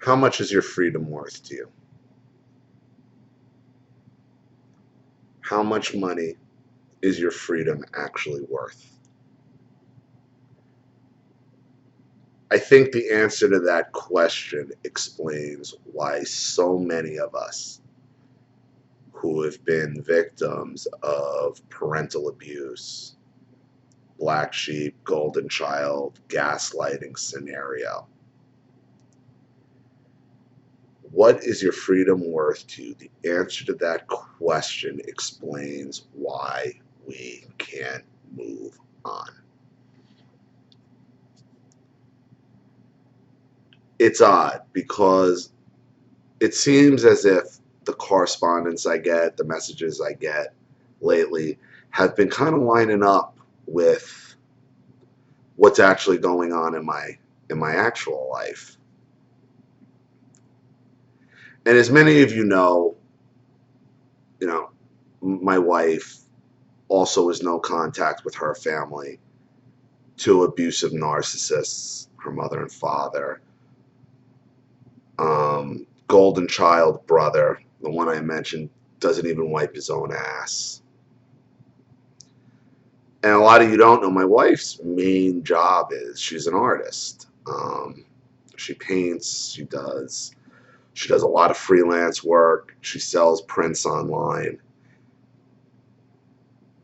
How much is your freedom worth to you? How much money is your freedom actually worth? I think the answer to that question explains why so many of us who have been victims of parental abuse, black sheep, golden child, gaslighting scenario. What is your freedom worth to you? The answer to that question explains why we can't move on. It's odd because it seems as if the correspondence I get, the messages I get lately have been kind of lining up with what's actually going on in my actual life. And as many of you know, my wife also has no contact with her family, two abusive narcissists, her mother and father, golden child brother, the one I mentioned, doesn't even wipe his own ass. And a lot of you don't know, my wife's main job is she's an artist. She paints, she does a lot of freelance work, she sells prints online.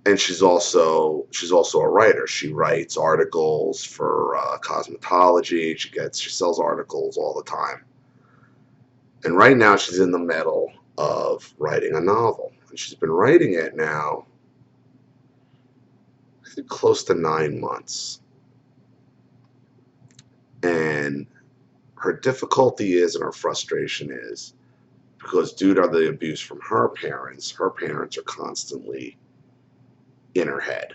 And she's also a writer. She writes articles for cosmetology. She sells articles all the time. And right now she's in the middle of writing a novel. And she's been writing it now, I think, close to 9 months. And her difficulty is, and her frustration is, because due to the abuse from her parents are constantly in her head.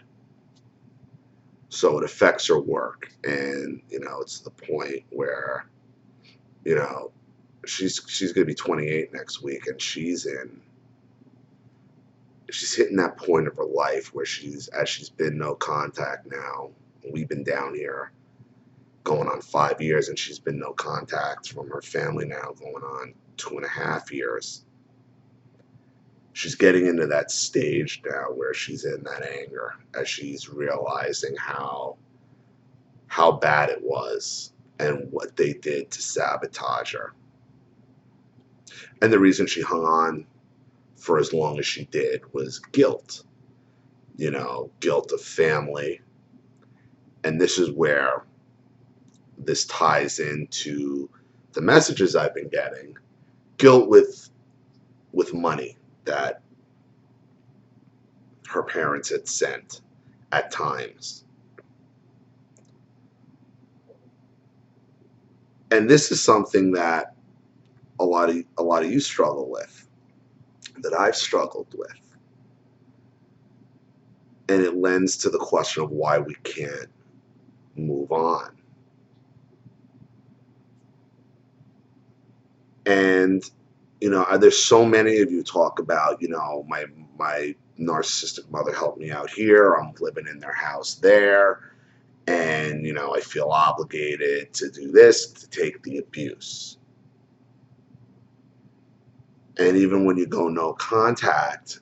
So it affects her work. And, it's the point where, she's going to be 28 next week, and she's hitting that point of her life where she's been no contact now. We've been down here going on 5 years, and she's been no contact from her family now going on 2.5 years. She's getting into that stage now where she's in that anger as she's realizing how bad it was and what they did to sabotage her. And the reason she hung on for as long as she did was guilt. Guilt of family. And this is where this ties into the messages I've been getting. Guilt with money that her parents had sent at times. And this is something that a lot of you struggle with, that I've struggled with. And it lends to the question of why we can't move on. And there's so many of you talk about, my narcissistic mother helped me out here. I'm living in their house there. And, I feel obligated to do this, to take the abuse. And even when you go no contact,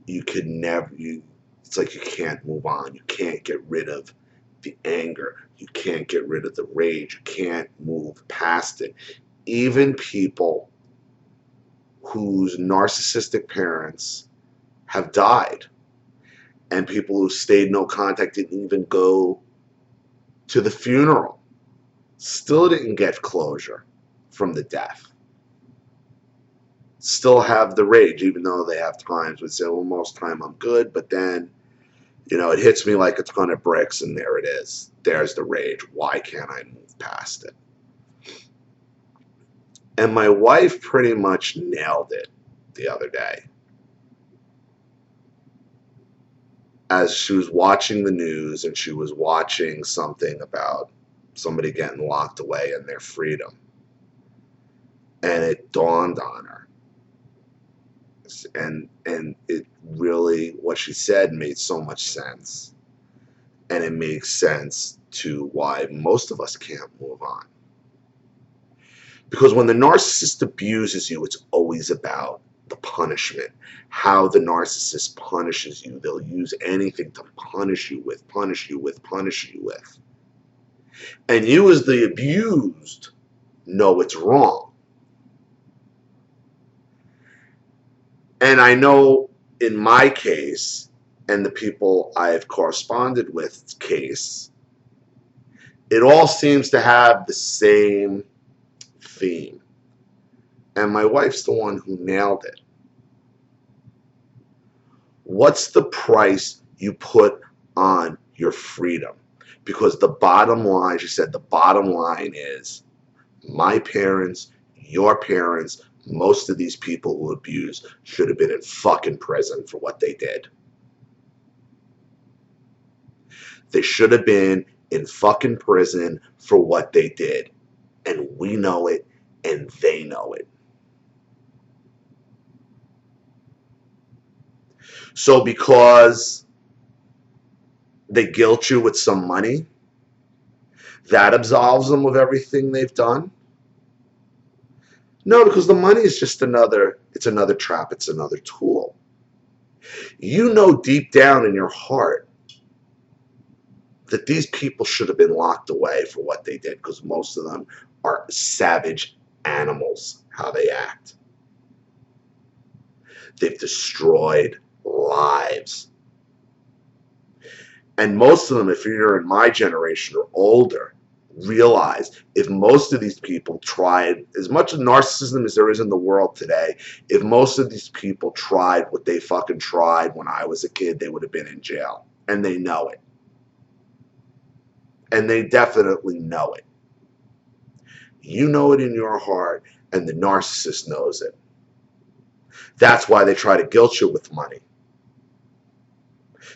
it's like you can't move on. You can't get rid of the anger. You can't get rid of the rage. You can't move past it. Even people whose narcissistic parents have died, and people who stayed no contact didn't even go to the funeral, still didn't get closure from the death. Still have the rage, even though they have times would say, well, most time I'm good, but then, it hits me like a ton of bricks, and there it is. There's the rage. Why can't I move past it? And my wife pretty much nailed it the other day. As she was watching the news, and she was watching something about somebody getting locked away in their freedom. And it dawned on her. And it really, what she said made so much sense. And it makes sense to why most of us can't move on. Because when the narcissist abuses you, it's always about the punishment. How the narcissist punishes you. They'll use anything to punish you with, punish you with, punish you with. And you as the abused know it's wrong. And I know in my case, and the people I have corresponded with case, it all seems to have the same theme. And my wife's the one who nailed it. What's the price you put on your freedom? Because the bottom line, she said, the bottom line is my parents, your parents, most of these people who abuse should have been in fucking prison for what they did. They should have been in fucking prison for what they did. And we know it, and they know it. So because they guilt you with some money, that absolves them of everything they've done? No, because the money is just another trap, it's another tool. You know deep down in your heart that these people should have been locked away for what they did, because most of them are savage animals, how they act. They've destroyed lives. And most of them, if you're in my generation or older, realize if most of these people tried, as much narcissism as there is in the world today, if most of these people tried what they fucking tried when I was a kid, they would have been in jail. And they know it. And they definitely know it. You know it in your heart, and the narcissist knows it. That's why they try to guilt you with money.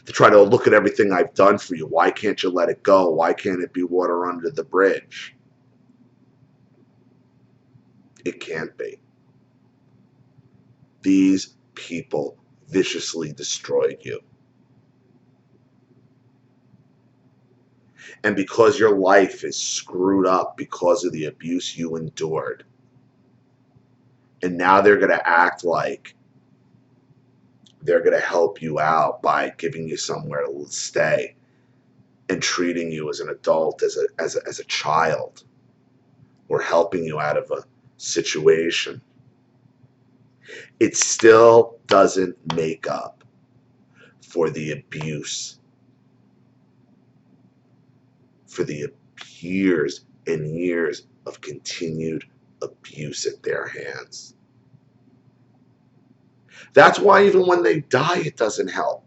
To try to look at everything I've done for you. Why can't you let it go? Why can't it be water under the bridge? It can't be. These people viciously destroyed you. And because your life is screwed up because of the abuse you endured, and now they're going to act like they're going to help you out by giving you somewhere to stay and treating you as an adult, as a child, or helping you out of a situation, it still doesn't make up for the abuse, for the years and years of continued abuse at their hands. That's why even when they die, it doesn't help.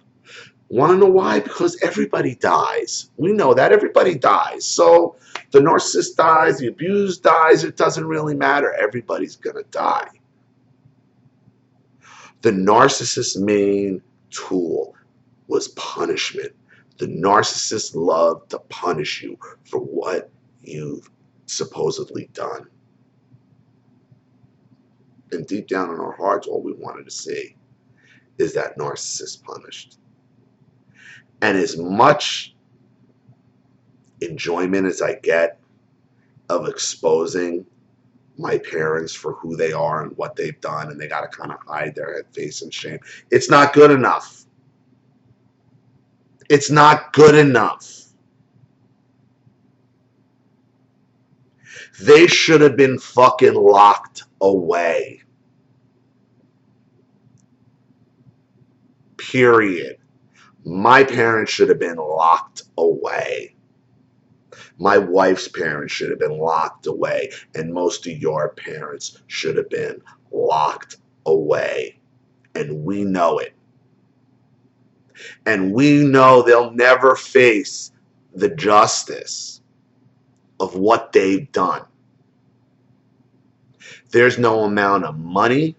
Want to know why? Because everybody dies. We know that everybody dies. So the narcissist dies, the abused dies, it doesn't really matter. Everybody's going to die. The narcissist's main tool was punishment. The narcissist loved to punish you for what you've supposedly done. And deep down in our hearts, all we wanted to see is that narcissist punished. And as much enjoyment as I get of exposing my parents for who they are and what they've done, and they got to kind of hide their head, face, and shame, it's not good enough. It's not good enough. They should have been fucking locked away. Period. My parents should have been locked away. My wife's parents should have been locked away. And most of your parents should have been locked away. And we know it. And we know they'll never face the justice of what they've done. There's no amount of money,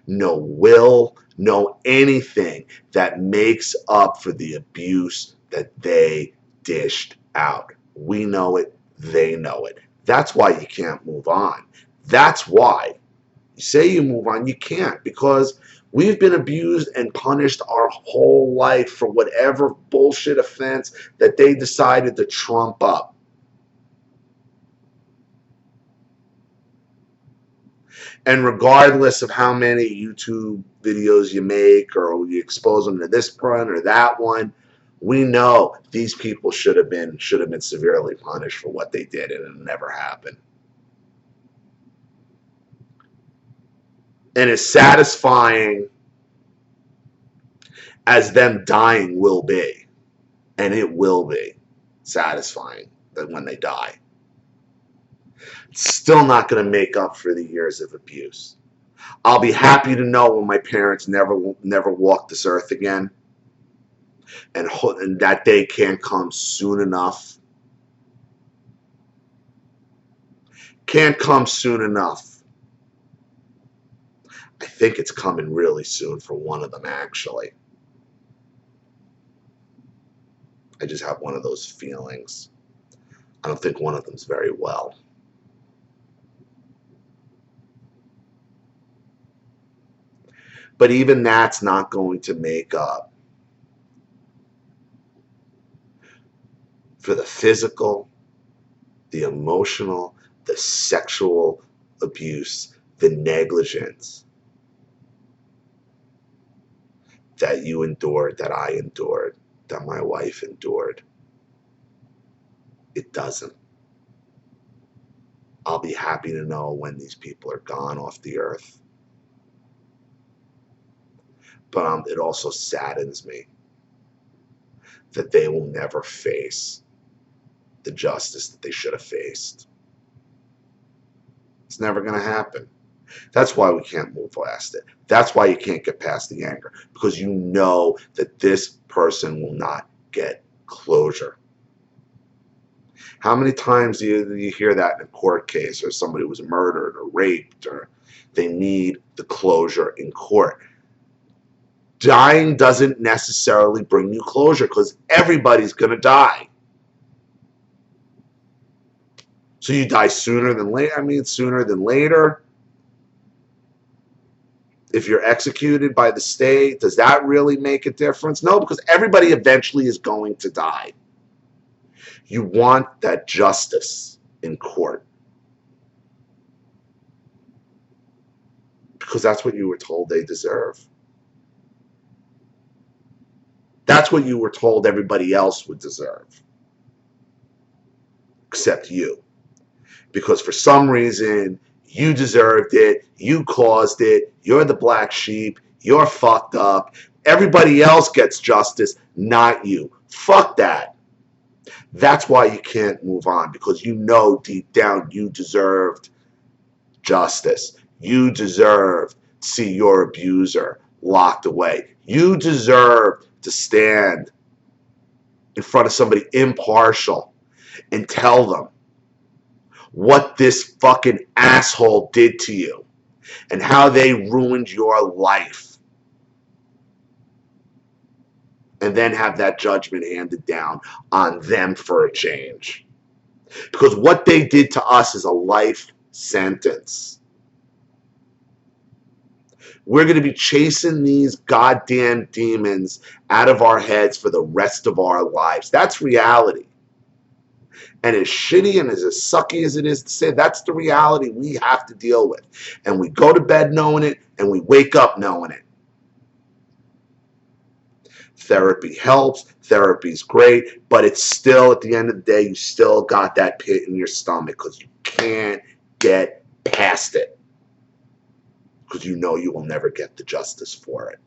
no will, no anything that makes up for the abuse that they dished out. We know it, they know it. That's why you can't move on. That's why. You say you move on, you can't, because we've been abused and punished our whole life for whatever bullshit offense that they decided to trump up. And regardless of how many YouTube videos you make or you expose them to this one or that one, we know these people should have been severely punished for what they did, and it never happened. And as satisfying as them dying will be, and it will be satisfying that when they die, it's still not going to make up for the years of abuse. I'll be happy to know when my parents never walk this earth again, and that day can't come soon enough. Can't come soon enough. I think it's coming really soon for one of them, actually. I just have one of those feelings. I don't think one of them's very well. But even that's not going to make up for the physical, the emotional, the sexual abuse, the negligence that you endured, that I endured, that my wife endured. It doesn't. I'll be happy to know when these people are gone off the earth. But it also saddens me that they will never face the justice that they should have faced. It's never going to happen. That's why we can't move past it. That's why you can't get past the anger, because you know that this person will not get closure. How many times do you hear that in a court case, or somebody was murdered or raped, or they need the closure in court? Dying doesn't necessarily bring you closure, because everybody's going to die. So you die sooner than later. I mean, sooner than later. If you're executed by the state, does that really make a difference? No, because everybody eventually is going to die. You want that justice in court, because that's what you were told they deserve. That's what you were told everybody else would deserve, except you. Because for some reason, you deserved it, you caused it, you're the black sheep, you're fucked up. Everybody else gets justice, not you. Fuck that. That's why you can't move on, because you know deep down you deserved justice. You deserve to see your abuser locked away. You deserve to stand in front of somebody impartial and tell them what this fucking asshole did to you and how they ruined your life, and then have that judgment handed down on them for a change. Because what they did to us is a life sentence. We're going to be chasing these goddamn demons out of our heads for the rest of our lives. That's reality. And as shitty and as sucky as it is to say, that's the reality we have to deal with. And we go to bed knowing it, and we wake up knowing it. Therapy helps. Therapy's great. But it's still, at the end of the day, you still got that pit in your stomach because you can't get past it. Because you know you will never get the justice for it.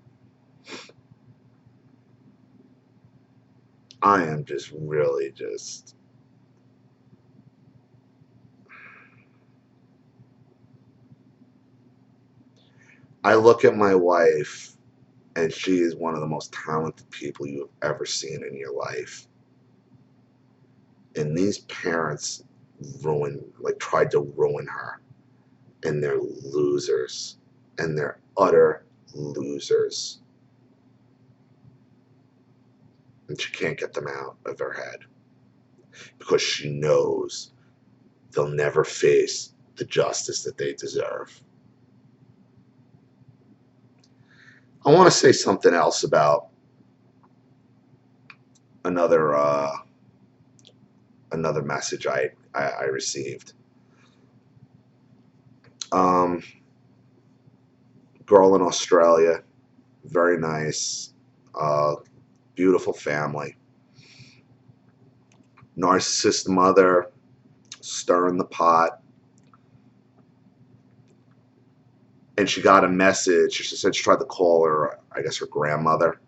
I am just really just... I look at my wife, and she is one of the most talented people you've ever seen in your life. And these parents tried to ruin her. And they're losers. And they're utter losers. And she can't get them out of her head. Because she knows they'll never face the justice that they deserve. I want to say something else about another message I received. Girl in Australia, very nice, beautiful family. Narcissist mother, stirring the pot. And she got a message. She said she tried to call her, I guess, her grandmother.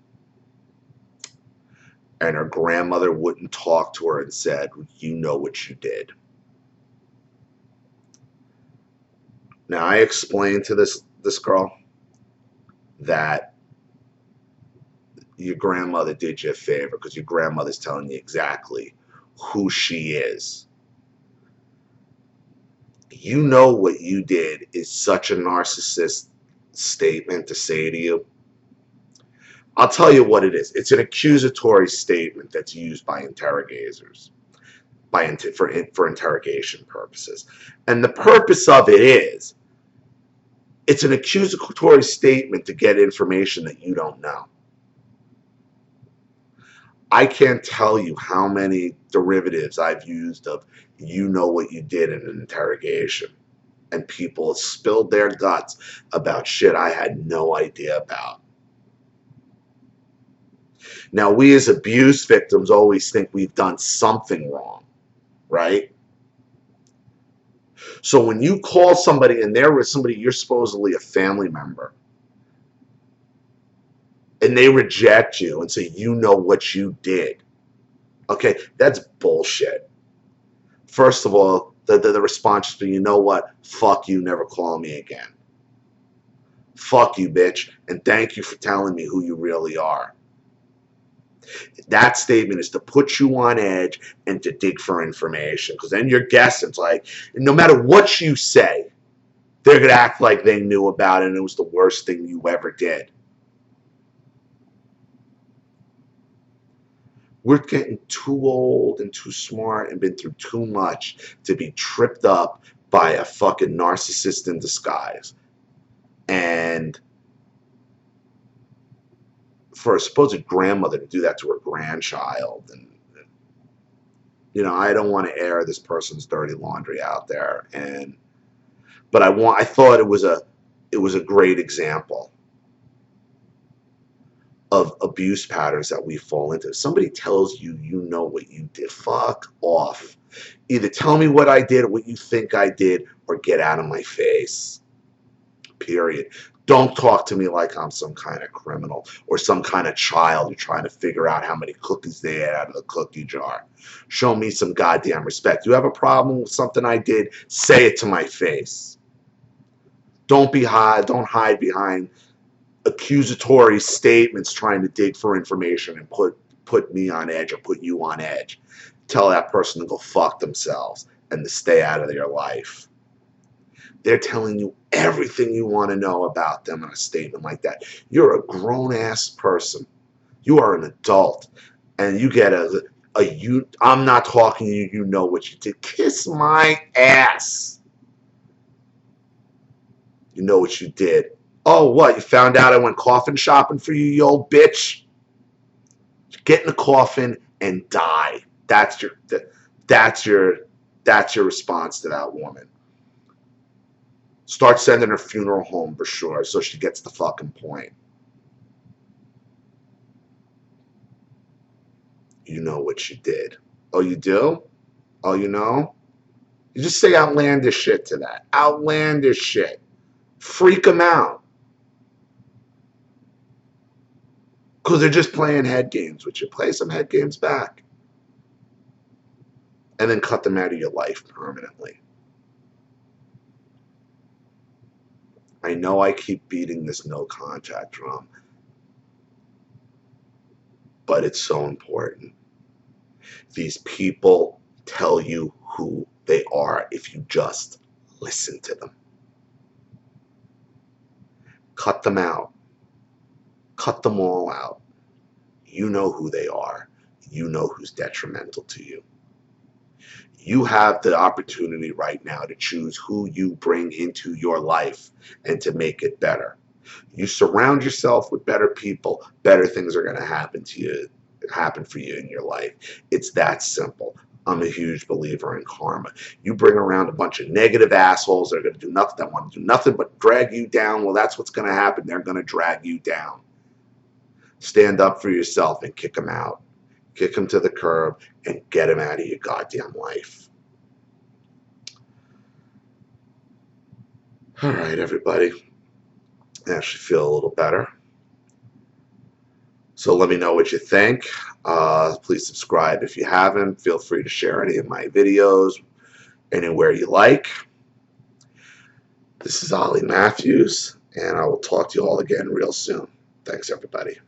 And her grandmother wouldn't talk to her and said, you know what you did. Now, I explained to this girl that your grandmother did you a favor because your grandmother's telling you exactly who she is. You know what you did is such a narcissist statement to say to you. I'll tell you what it is. It's an accusatory statement that's used by interrogators for interrogation purposes. And the purpose of it is, it's an accusatory statement to get information that you don't know. I can't tell you how many derivatives I've used of you know what you did in an interrogation. And people spilled their guts about shit I had no idea about. Now, we as abuse victims always think we've done something wrong, right? So when you call somebody and they're with somebody you're supposedly a family member, and they reject you and say, you know what you did. Okay, that's bullshit. First of all, the response is, you know what? Fuck you, never call me again. Fuck you, bitch, and thank you for telling me who you really are. That statement is to put you on edge and to dig for information, because then you're guessing. It's like, no matter what you say, they're going to act like they knew about it and it was the worst thing you ever did. We're getting too old and too smart and been through too much to be tripped up by a fucking narcissist in disguise. And for a supposed grandmother to do that to her grandchild, and you know, I don't want to air this person's dirty laundry out there, but I thought it was a great example of abuse patterns that we fall into. If somebody tells you you know what you did, fuck off. Either tell me what I did or what you think I did, or get out of my face. Period. Don't talk to me like I'm some kind of criminal or some kind of child you're trying to figure out how many cookies they had out of the cookie jar. Show me some goddamn respect. You have a problem with something I did, say it to my face. Don't hide behind accusatory statements trying to dig for information and put me on edge or put you on edge. Tell that person to go fuck themselves and to stay out of your life. They're telling you everything you want to know about them in a statement like that. You're a grown-ass person. You are an adult. And you get I'm not talking to you, you know what you did. Kiss my ass. You know what you did. Oh, what? You found out I went coffin shopping for you, you old bitch? Get in the coffin and die. That's your response to that woman. Start sending her funeral home for sure, so she gets the fucking point. You know what you did. Oh, you do? Oh, you know? You just say outlandish shit to that. Outlandish shit. Freak them out. Because they're just playing head games with you. Play some head games back. And then cut them out of your life permanently. I know I keep beating this no contact drum, but it's so important. These people tell you who they are if you just listen to them. Cut them out. Cut them all out. You know who they are. You know who's detrimental to you. You have the opportunity right now to choose who you bring into your life and to make it better. You surround yourself with better people, better things are going to happen for you in your life. It's that simple. I'm a huge believer in karma. You bring around a bunch of negative assholes that are going to do nothing, that want to do nothing but drag you down. Well, that's what's going to happen. They're going to drag you down. Stand up for yourself and kick them out. Kick them to the curb and get them out of your goddamn life. All right, everybody. I actually feel a little better. So let me know what you think. Please subscribe if you haven't. Feel free to share any of my videos anywhere you like. This is Ollie Matthews, and I will talk to you all again real soon. Thanks, everybody.